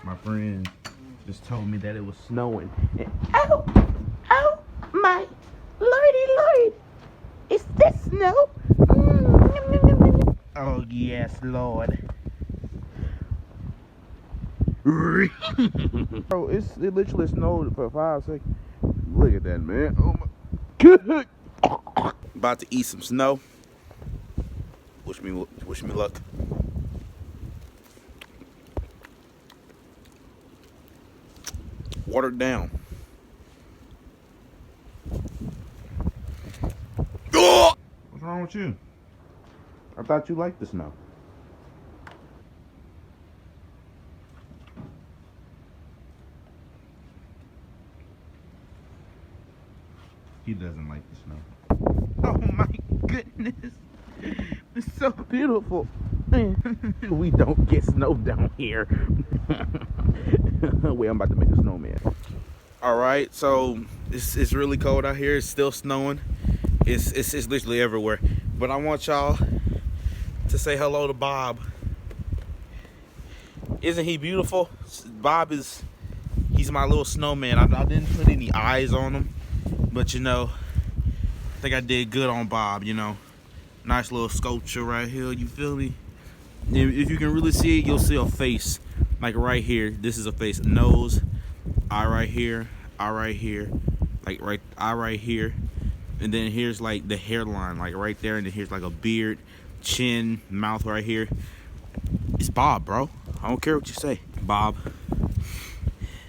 My friend just told me that it was snowing. And, Oh my lordy lord. Is this snow? oh yes, Lord. Bro, it literally snowed for 5 seconds. Look at that, man. Oh my god. About to eat some snow. Wish me luck. Watered down. What's wrong with you? I thought you liked the snow. He doesn't like the snow. Oh my goodness. It's so beautiful. We don't get snow down here. Wait, I'm about to make a snowman. Alright, so it's really cold out here. It's still snowing. It's literally everywhere. But I want y'all to say hello to Bob. Isn't he beautiful? Bob he's my little snowman. I didn't put any eyes on him, but you know, I think I did good on Bob, you know. Nice little sculpture right here, you feel me? If you can really see it, you'll see a face. Like right here, this is a face. Nose, eye right here, eye right here, like eye right here. And then here's like the hairline, like right there, and then here's like a beard, chin, mouth right here. It's Bob, bro. I don't care what you say. Bob,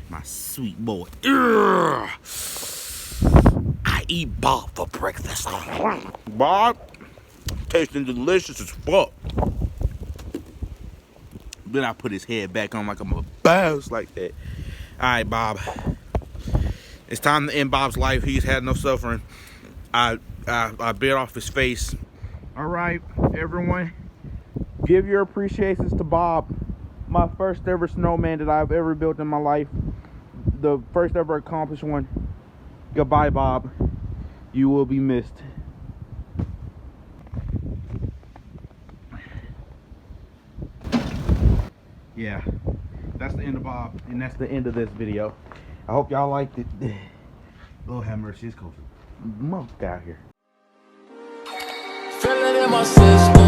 my sweet boy. Ugh. I eat Bob for breakfast. Bob, tasting delicious as fuck. Then I put his head back on like I'm a boss like that. Alright, Bob. It's time to end Bob's life. He's had no suffering. I bit off his face. Alright, everyone. Give your appreciations to Bob. My first ever snowman that I've ever built in my life. The first ever accomplished one. Goodbye, Bob. You will be missed. Yeah, that's the end of Bob, and that's the end of this video. I hope y'all liked it. Lord have mercy, it's cold. Monk out here. Feeling in my system.